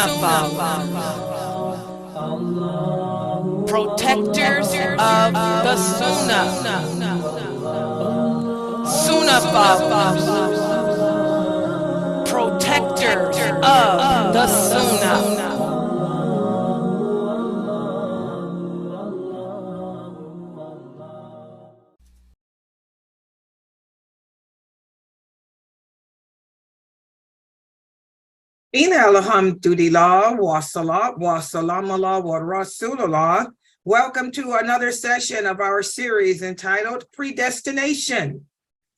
Sunnahfollowers, protectors of the Sunnah. Sunnahfollowers, protectors of the Sunnah. Inna alhamdulillah wa salat wa salam ala wa rasulullah. Welcome to another session of our series entitled Predestination.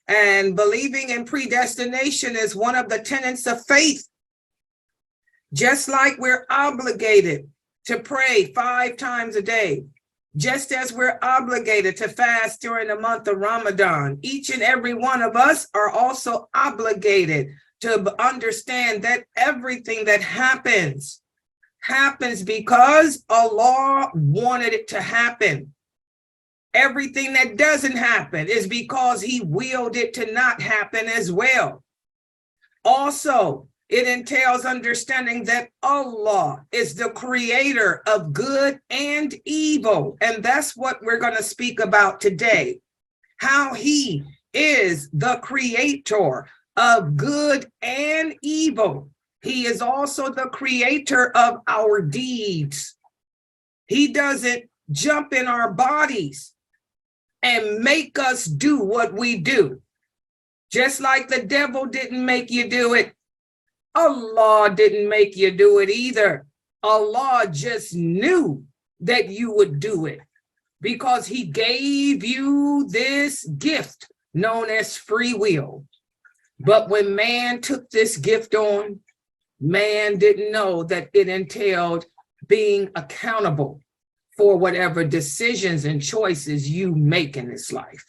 And believing in predestination is one of the tenets of faith. Just like we're obligated to pray 5 times a day, just as we're obligated to fast during the month of Ramadan, each and every one of us are also obligated to understand that everything that happens because Allah wanted it to happen. Everything that doesn't happen is because He willed it to not happen as well. Also, it entails understanding that Allah is the creator of good and evil. And that's what we're going to speak about today. How He is the creator of good and evil. He is also the creator of our deeds. He doesn't jump in our bodies and make us do what we do. Just like the devil didn't make you do it, Allah didn't make you do it either. Allah just knew that you would do it because He gave you this gift known as free will. But when man took this gift on, man didn't know that it entailed being accountable for whatever decisions and choices you make in this life.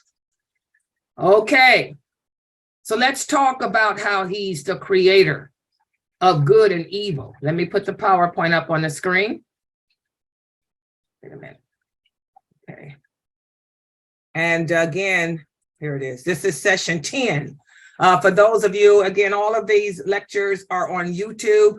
Okay, so let's talk about how He's the creator of good and evil. Let me put the PowerPoint up on the screen. Wait a minute. Okay. And again, here it is. This is session 10. For those of you, again, all of these lectures are on YouTube.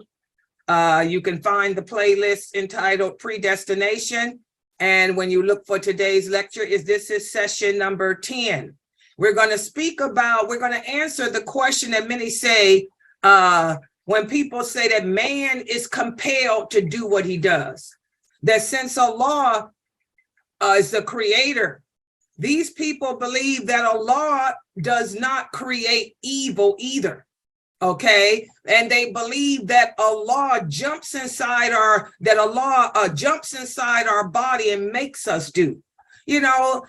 You can find the playlist entitled Predestination. And when you look for today's lecture, this is session number 10. We're going to answer the question that many say when people say that man is compelled to do what he does. That since Allah is the creator, these people believe that Allah does not create evil either, okay? And they believe that Allah jumps inside our body and makes us do. You know,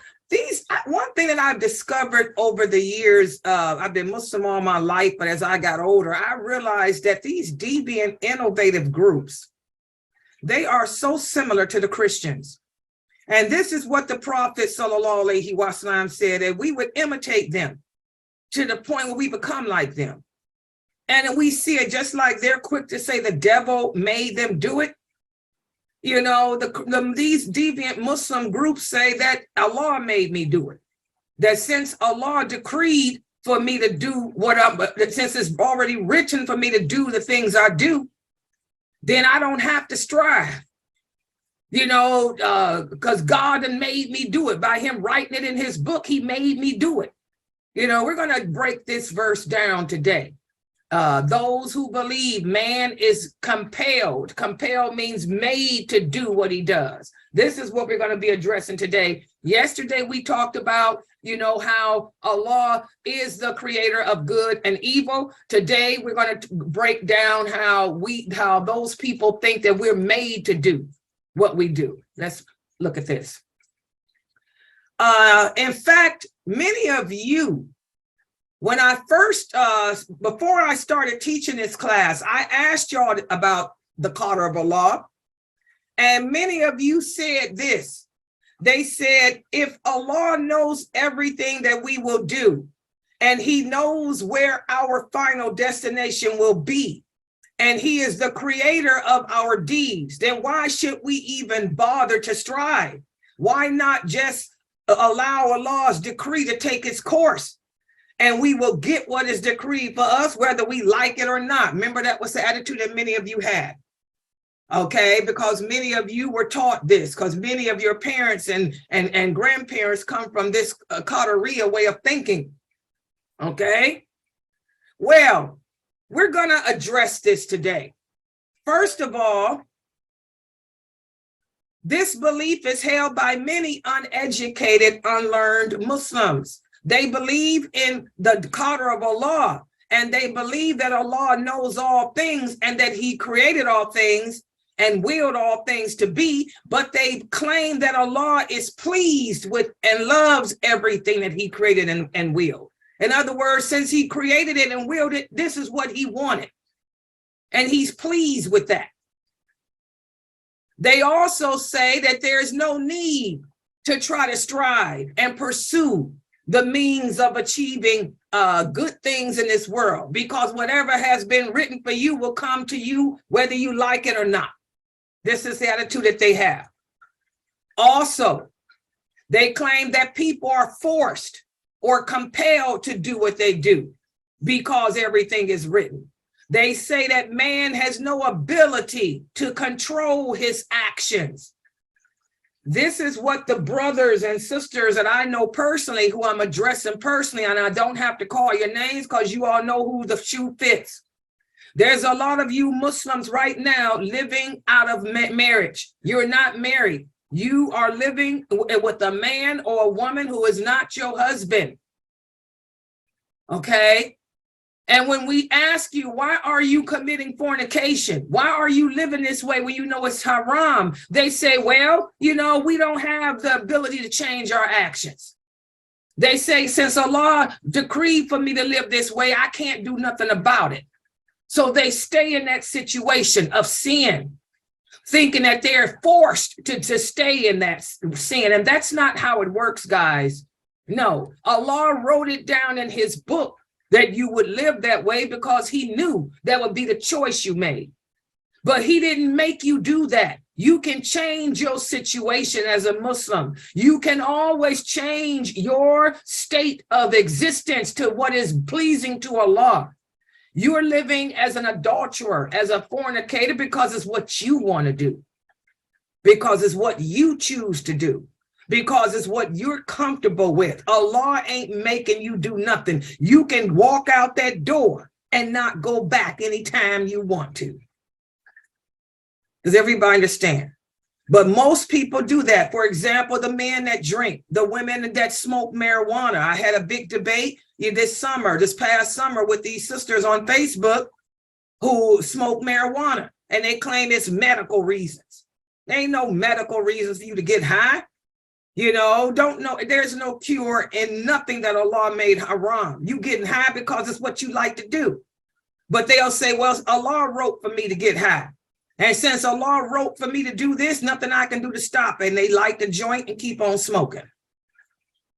one thing that I've discovered over the years, I've been Muslim all my life, but as I got older, I realized that these deviant, innovative groups, they are so similar to the Christians. And this is what the Prophet ﷺ said, that we would imitate them to the point where we become like them. And we see it just like they're quick to say the devil made them do it. You know, these deviant Muslim groups say that Allah made me do it. That since Allah decreed for me to do since it's already written for me to do the things I do, then I don't have to strive. You know, because God had made me do it. By Him writing it in His book, He made me do it. You know, we're going to break this verse down today. Those who believe man is compelled. Compelled means made to do what he does. This is what we're going to be addressing today. Yesterday, we talked about, you know, how Allah is the creator of good and evil. Today, we're going to break down how those people think that we're made to do what we do. Let's look at this. In fact, many of you, when I first, before I started teaching this class, I asked y'all about the qadr of Allah. And many of you said this. They said, if Allah knows everything that we will do, and He knows where our final destination will be, and He is the creator of our deeds, then why should we even bother to strive? Why not just allow Allah's decree to take its course, and we will get what is decreed for us, whether we like it or not? Remember, that was the attitude that many of you had. Okay, because many of you were taught this, because many of your parents and grandparents come from this Qatariyya way of thinking. Okay, well, we're going to address this today. First of all, this belief is held by many uneducated, unlearned Muslims. They believe in the qadr of Allah, and they believe that Allah knows all things and that he created all things and willed all things to be, but they claim that Allah is pleased with and loves everything that he created and willed. In other words, since he created it and willed it, this is what he wanted. And he's pleased with that. They also say that there's no need to try to strive and pursue the means of achieving good things in this world, because whatever has been written for you will come to you whether you like it or not. This is the attitude that they have. Also, they claim that people are forced or compelled to do what they do because everything is written. They say that man has no ability to control his actions. This is what the brothers and sisters that I know personally, who I'm addressing personally, and I don't have to call your names because you all know who the shoe fits. There's a lot of you Muslims right now living out of marriage. You're not married. You are living with a man or a woman who is not your husband. Okay? And when we ask you, why are you committing fornication? Why are you living this way when you know it's haram? They say, well, you know, we don't have the ability to change our actions. They say, since Allah decreed for me to live this way, I can't do nothing about it. So they stay in that situation of sin, thinking that they're forced to stay in that sin. And that's not how it works, guys. No, Allah wrote it down in his book that you would live that way because he knew that would be the choice you made. But he didn't make you do that. You can change your situation as a Muslim. You can always change your state of existence to what is pleasing to Allah. You're living as an adulterer, as a fornicator, because it's what you want to do, because it's what you choose to do, because it's what you're comfortable with. Allah ain't making you do nothing. You can walk out that door and not go back anytime you want to. Does everybody understand? But most people do that. For example, the men that drink, the women that smoke marijuana. I had a big debate this past summer with these sisters on Facebook who smoke marijuana, and they claim it's medical reasons. There ain't no medical reasons for you to get high. You know, there's no cure in nothing that Allah made haram. You getting high because it's what you like to do. But they'll say, well, Allah wrote for me to get high. And since Allah wrote for me to do this, nothing I can do to stop it. And they light the joint and keep on smoking.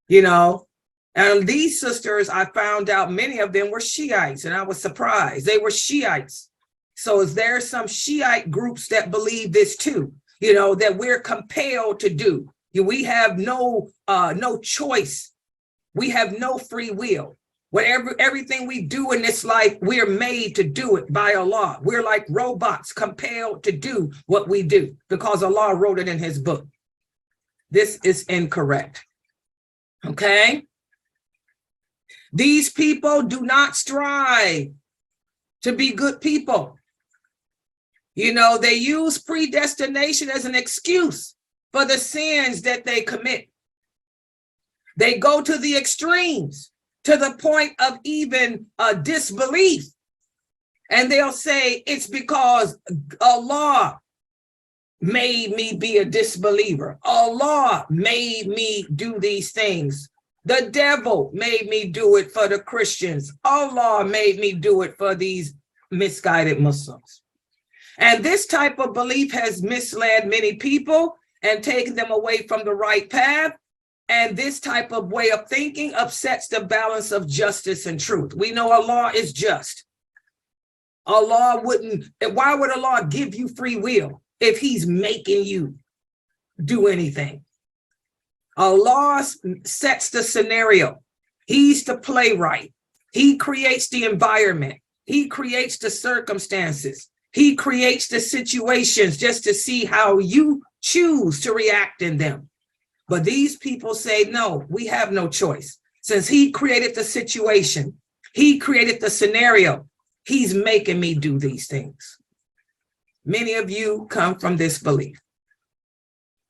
You know, and these sisters, I found out many of them were Shiites, and I was surprised. They were Shiites. So is there some Shiite groups that believe this too, you know, that we're compelled to do? We have no choice. We have no free will. Everything we do in this life, we're made to do it by Allah. We're like robots compelled to do what we do because Allah wrote it in his book. This is incorrect. Okay? These people do not strive to be good people. You know, they use predestination as an excuse for the sins that they commit. They go to the extremes, to the point of even disbelief. And they'll say it's because Allah made me be a disbeliever. Allah made me do these things. The devil made me do it for the Christians. Allah made me do it for these misguided Muslims. And this type of belief has misled many people and taken them away from the right path. And this type of way of thinking upsets the balance of justice and truth. We know Allah is just. Allah why would Allah give you free will if he's making you do anything? Allah sets the scenario. He's the playwright. He creates the environment. He creates the circumstances. He creates the situations just to see how you choose to react in them. But these people say, no, we have no choice. Since he created the situation, he created the scenario, he's making me do these things. Many of you come from this belief.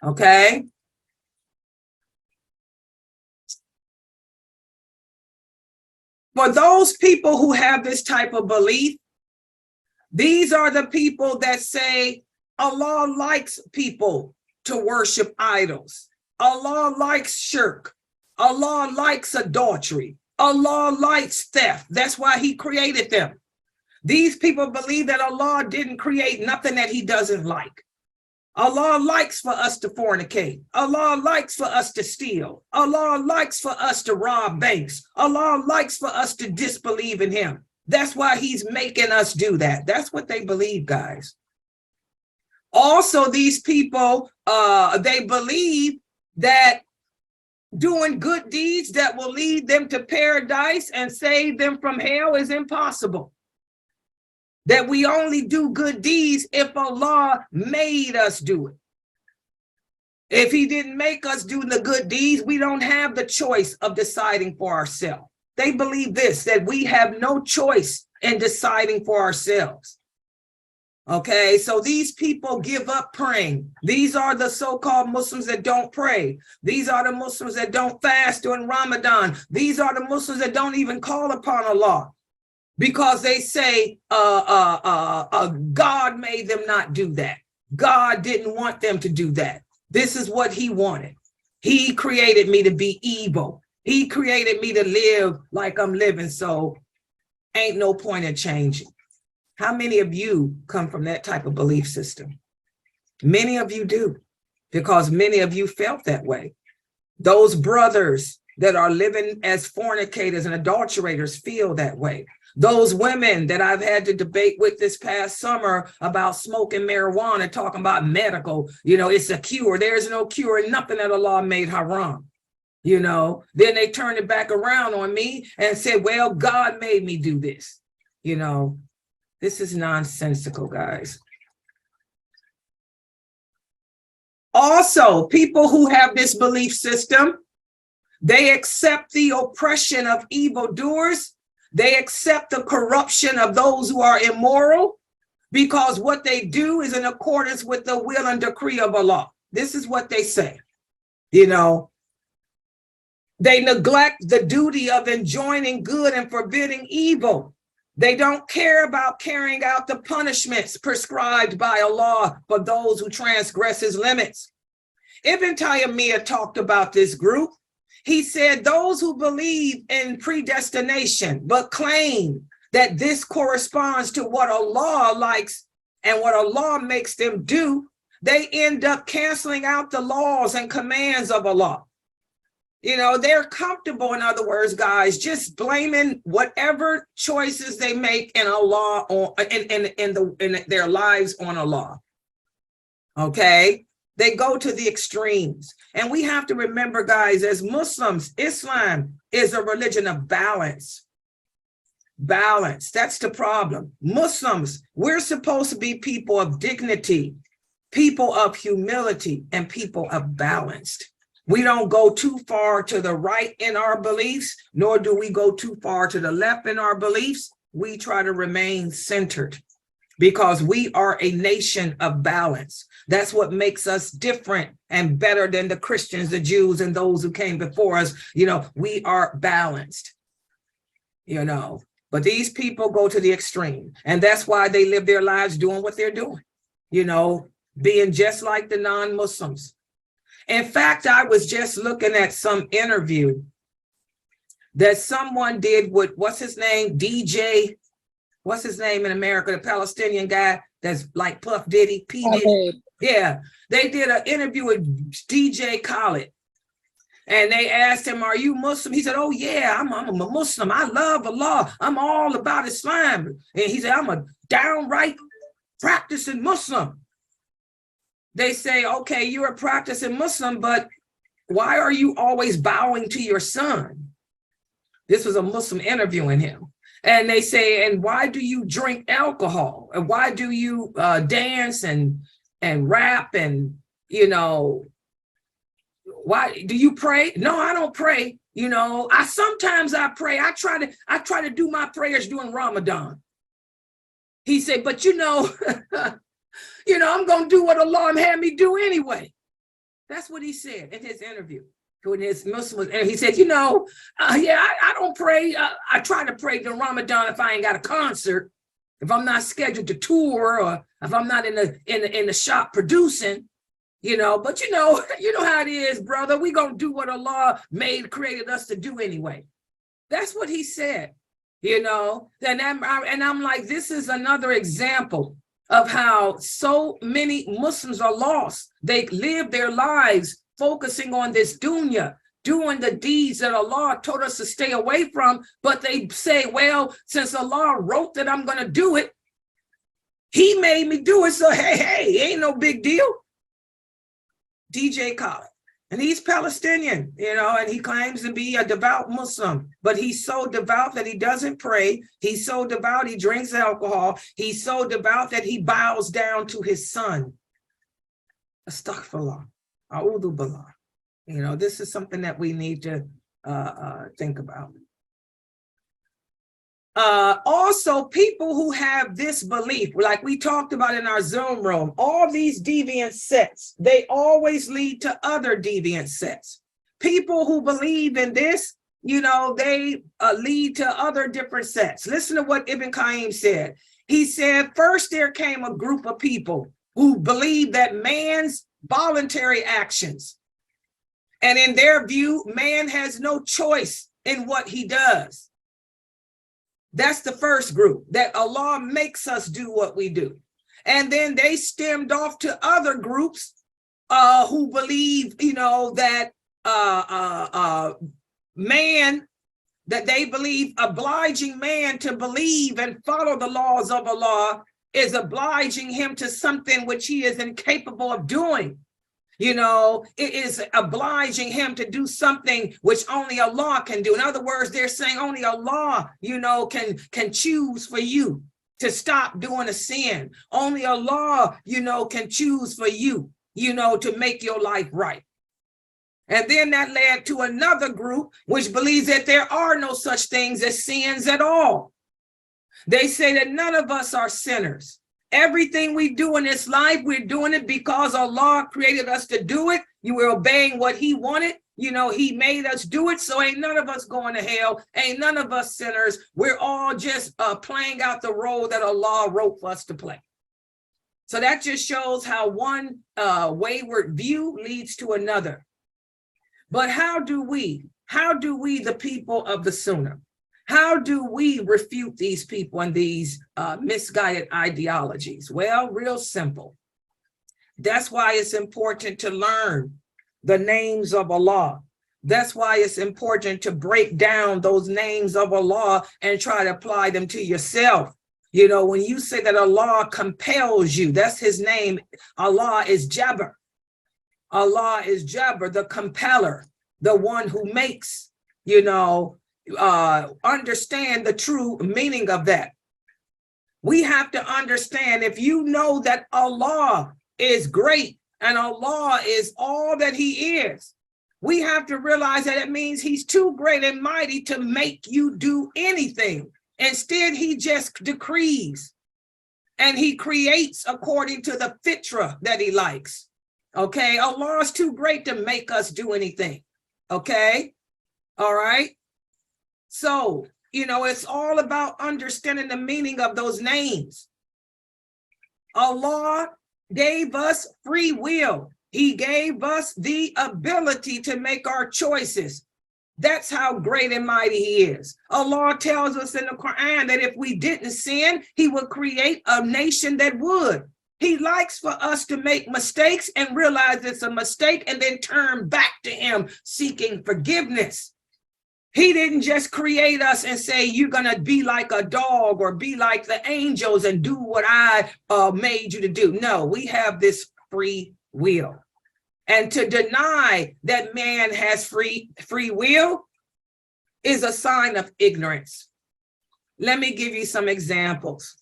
Okay? For those people who have this type of belief, these are the people that say Allah likes people to worship idols. Allah likes shirk. Allah likes adultery. Allah likes theft. That's why he created them. These people believe that Allah didn't create nothing that he doesn't like. Allah likes for us to fornicate. Allah likes for us to steal. Allah likes for us to rob banks. Allah likes for us to disbelieve in him. That's why he's making us do that. That's what they believe, guys. Also, these people, they believe that doing good deeds that will lead them to paradise and save them from hell is impossible. That we only do good deeds if Allah made us do it. If he didn't make us do the good deeds, we don't have the choice of deciding for ourselves. They believe this, that we have no choice in deciding for ourselves. Okay, so these people give up praying. These are the so-called Muslims that don't pray. These are the Muslims that don't fast during Ramadan. These are the Muslims that don't even call upon Allah because they say God made them not do that. God didn't want them to do that. This is what he wanted. He created me to be evil. He created me to live like I'm living, so ain't no point in changing. How many of you come from that type of belief system? Many of you do, because many of you felt that way. Those brothers that are living as fornicators and adulterators feel that way. Those women that I've had to debate with this past summer about smoking marijuana, talking about medical, it's a cure. There's no cure in nothing that Allah made haram. Then they turned it back around on me and said, well, God made me do this. This is nonsensical, guys. Also, people who have this belief system, they accept the oppression of evildoers. They accept the corruption of those who are immoral because what they do is in accordance with the will and decree of Allah. This is what they say. They neglect the duty of enjoining good and forbidding evil. They don't care about carrying out the punishments prescribed by Allah for those who transgress his limits. Ibn Taymiyyah talked about this group. He said those who believe in predestination but claim that this corresponds to what Allah likes and what Allah makes them do, they end up canceling out the laws and commands of Allah. They're comfortable, in other words, guys, just blaming whatever choices they make in Allah in their lives on Allah. Okay, they go to the extremes, and we have to remember, guys, as Muslims, Islam is a religion of balance. Balance. That's the problem. Muslims, we're supposed to be people of dignity, people of humility, and people of balanced. We don't go too far to the right in our beliefs, nor do we go too far to the left in our beliefs. We try to remain centered because we are a nation of balance. That's what makes us different and better than the Christians, the Jews, and those who came before us. We are balanced, but these people go to the extreme, and that's why they live their lives doing what they're doing, being just like the non-Muslims. In fact, I was just looking at some interview that someone did with, what's his name? DJ, what's his name in America? The Palestinian guy that's like Puff Diddy, P. Diddy. Yeah, they did an interview with DJ Khaled. And they asked him, are you Muslim? He said, oh yeah, I'm a Muslim. I love Allah. I'm all about Islam. And he said, I'm a downright practicing Muslim. They say, okay, you're a practicing Muslim, but why are you always bowing to your son? This was a Muslim interviewing him. And they say, and why do you drink alcohol? And why do you dance and rap and, why do you pray? No, I don't pray. Sometimes I pray. I try to do my prayers during Ramadan. He said, but I'm going to do what Allah had me do anyway. That's what he said in his interview with his Muslims. And he said, I don't pray. I try to pray during Ramadan if I ain't got a concert, if I'm not scheduled to tour, or if I'm not in the shop producing, but you know how it is, brother. We going to do what Allah created us to do anyway. That's what he said, and I'm like, this is another example of how so many Muslims are lost. They live their lives focusing on this dunya, doing the deeds that Allah told us to stay away from, but they say, well, since Allah wrote that I'm going to do it, he made me do it, so hey, ain't no big deal. DJ Khaled, and he's Palestinian, and he claims to be a devout Muslim, but he's so devout that he doesn't pray. He's so devout he drinks alcohol. He's so devout that he bows down to his son. Astaghfirullah, a'udhu billah. This is something that we need to think about. Also, people who have this belief, like we talked about in our Zoom room, all these deviant sects, they always lead to other deviant sects. People who believe in this, they lead to other different sects. Listen to what Ibn Qayyim said. He said, first there came a group of people who believed that man's voluntary actions, and in their view, man has no choice in what he does. That's the first group, that Allah makes us do what we do. And then they stemmed off to other groups who believe, that man, that they believe obliging man to believe and follow the laws of Allah is obliging him to something which he is incapable of doing. It is obliging him to do something which only Allah can do. In other words, they're saying only Allah, can choose for you to stop doing a sin. Only Allah, can choose for you, to make your life right. And then that led to another group which believes that there are no such things as sins at all. They say that none of us are sinners. Everything we do in this life, we're doing it because Allah created us to do it. You were obeying what he wanted. He made us do it. So ain't none of us going to hell. Ain't none of us sinners. We're all just playing out the role that Allah wrote for us to play. So that just shows how one wayward view leads to another. But how do we, the people of the Sunnah, how do we refute these people and these misguided ideologies? Well, real simple. That's why it's important to learn the names of Allah. That's why it's important to break down those names of Allah and try to apply them to yourself. When you say that Allah compels you, that's his name. Allah is Jabbar. Allah is Jabbar, the compeller, the one who makes, understand the true meaning of that. We have to understand, if you know that Allah is great and Allah is all that he is, we have to realize that it means he's too great and mighty to make you do anything. Instead, he just decrees and he creates according to the fitra that he likes. Okay, Allah is too great to make us do anything. Okay, all right. So, it's all about understanding the meaning of those names. Allah gave us free will. He gave us the ability to make our choices. That's how great and mighty he is. Allah tells us in the Quran that if we didn't sin, he would create a nation that would. He likes for us to make mistakes and realize it's a mistake and then turn back to him seeking forgiveness. He didn't just create us and say, you're going to be like a dog or be like the angels and do what I made you to do. No, we have this free will. And to deny that man has free will is a sign of ignorance. Let me give you some examples.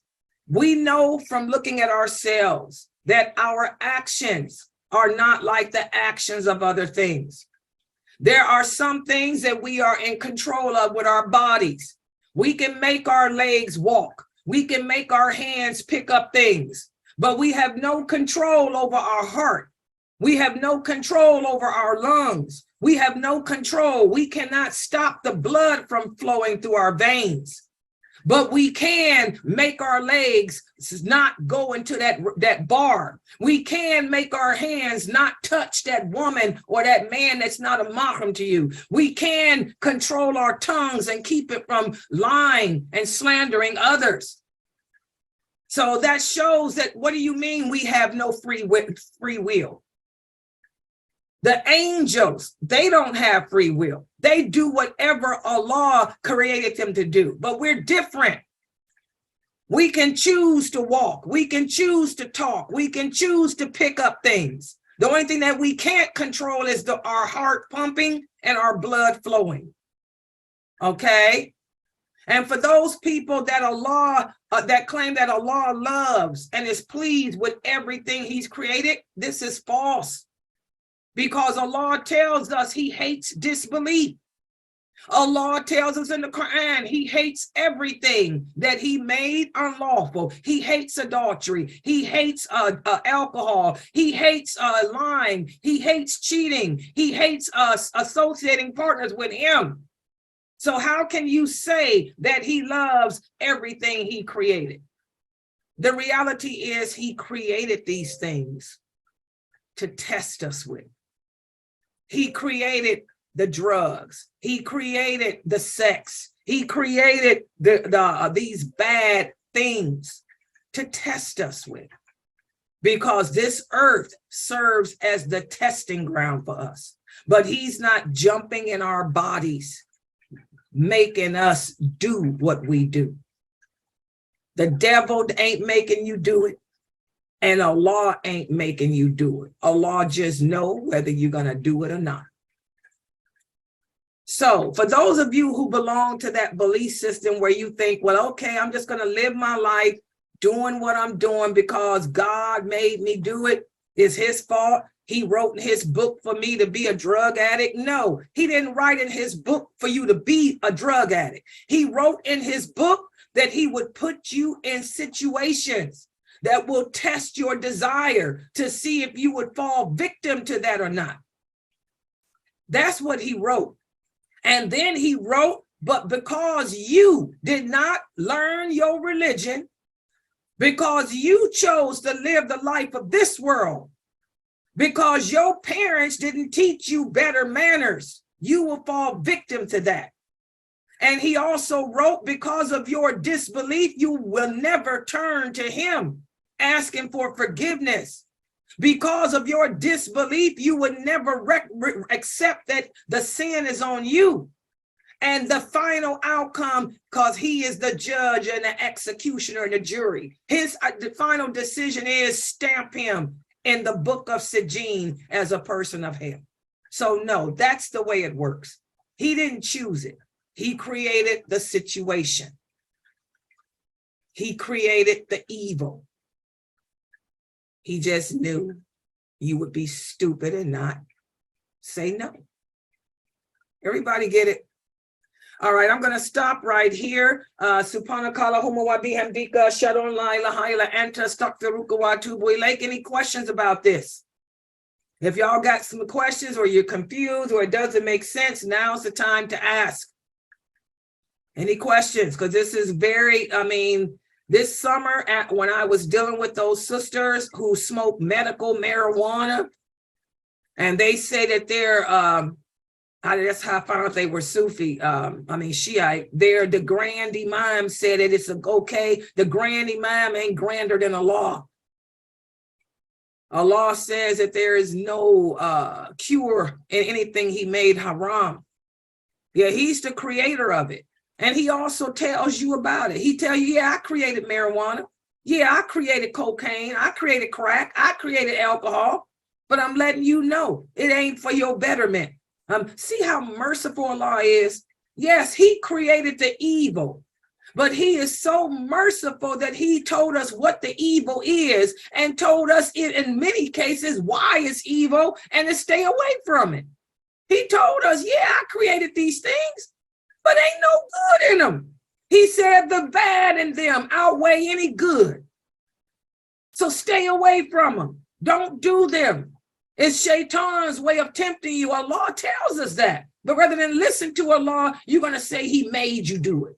We know from looking at ourselves that our actions are not like the actions of other things. There are some things that we are in control of with our bodies. We can make our legs walk. We can make our hands pick up things, but we have no control over our heart. We have no control over our lungs. We have no control. We cannot stop the blood from flowing through our veins. But we can make our legs not go into that bar. We can make our hands not touch that woman or that man that's not a mahram to you. We can control our tongues and keep it from lying and slandering others. So that shows that, what do you mean we have no free will? The angels, they don't have free will. They do whatever Allah created them to do, but we're different. We can choose to walk. We can choose to talk. We can choose to pick up things. The only thing that we can't control is our heart pumping and our blood flowing. Okay? And for those people that Allah, that claim that Allah loves and is pleased with everything he's created, this is false. Because Allah tells us he hates disbelief. Allah tells us in the Quran, he hates everything that he made unlawful. He hates adultery. He hates alcohol. He hates lying. He hates cheating. He hates us associating partners with him. So how can you say that he loves everything he created? The reality is he created these things to test us with. He created the drugs. He created the sex. He created these bad things to test us with, because this earth serves as the testing ground for us. But he's not jumping in our bodies, making us do what we do. The devil ain't making you do it. And Allah ain't making you do it. Allah just know whether you're going to do it or not. So for those of you who belong to that belief system where you think, well, okay, I'm just going to live my life doing what I'm doing because God made me do it, it's his fault. He wrote in his book for me to be a drug addict. No, he didn't write in his book for you to be a drug addict. He wrote in his book that he would put you in situations that will test your desire to see if you would fall victim to that or not. That's what he wrote. And then he wrote, but because you did not learn your religion, because you chose to live the life of this world, because your parents didn't teach you better manners, you will fall victim to that. And he also wrote, because of your disbelief, you will never turn to him asking for forgiveness. Because of your disbelief, you would never accept that the sin is on you. And the final outcome, because he is the judge and the executioner and the jury, the final decision is stamp him in the book of Sijin as a person of hell. So no, that's the way it works. He didn't choose it. He created the situation. He created the evil. He just knew you would be stupid and not say no. Everybody get it? All right, I'm going to stop right here. Subhanakallahumma wa bihamdika ashhadu an la ilaha illa anta astaghfiruka wa atubu ilaik. Any questions about this? If y'all got some questions or you're confused or it doesn't make sense, now's the time to ask. Any questions? Because this is very, this summer, when I was dealing with those sisters who smoke medical marijuana, and they say that they're, that's how I found out they were Sufi, Shiite. The Grand Imam said that it's okay. The Grand Imam ain't grander than Allah. Allah says that there is no cure in anything he made haram. Yeah, he's the creator of it. And he also tells you about it. He tells you, yeah, I created marijuana. Yeah, I created cocaine. I created crack. I created alcohol. But I'm letting you know, it ain't for your betterment. See how merciful Allah is? Yes, he created the evil. But he is so merciful that he told us what the evil is and told us in many cases why it's evil and to stay away from it. He told us, yeah, I created these things, but ain't no good in them. He said the bad in them outweigh any good. So stay away from them. Don't do them. It's Shaitan's way of tempting you. Allah tells us that. But rather than listen to Allah, you're going to say he made you do it.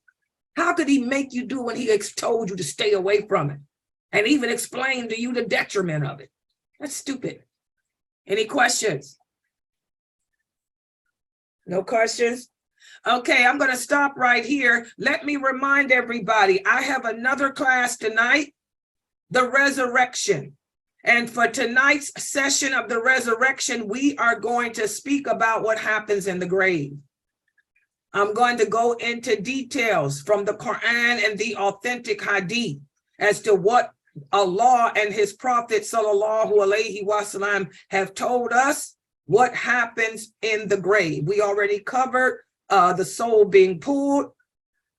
How could he make you do when he told you to stay away from it and even explain to you the detriment of it? That's stupid. Any questions? No questions? Okay, I'm going to stop right here. Let me remind everybody, I have another class tonight, the resurrection. And for tonight's session of the resurrection, we are going to speak about what happens in the grave. I'm going to go into details from the Quran and the authentic hadith as to what Allah and his prophet sallallahu alaihi wasallam have told us what happens in the grave. We already covered the soul being pulled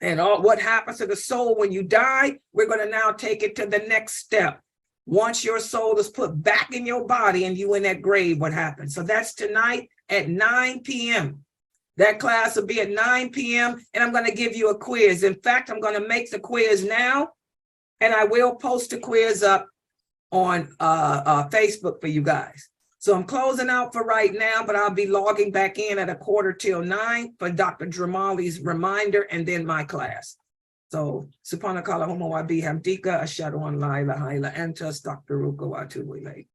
and all what happens to the soul when you die. We're going to now take it to the next step. Once your soul is put back in your body and you in that grave, what happens? So that's tonight at 9 p.m. That class will be at 9 p.m. and I'm going to give you a quiz. In fact, I'm going to make the quiz now, and I will post the quiz up on Facebook for you guys. So I'm closing out for right now, but I'll be logging back in at 8:45 for Dr. Dramali's reminder and then my class. So, subhanakallahumma wa bihamdika ashhadu an la ilaha illa anta astaghfiruka wa atubu ilayk.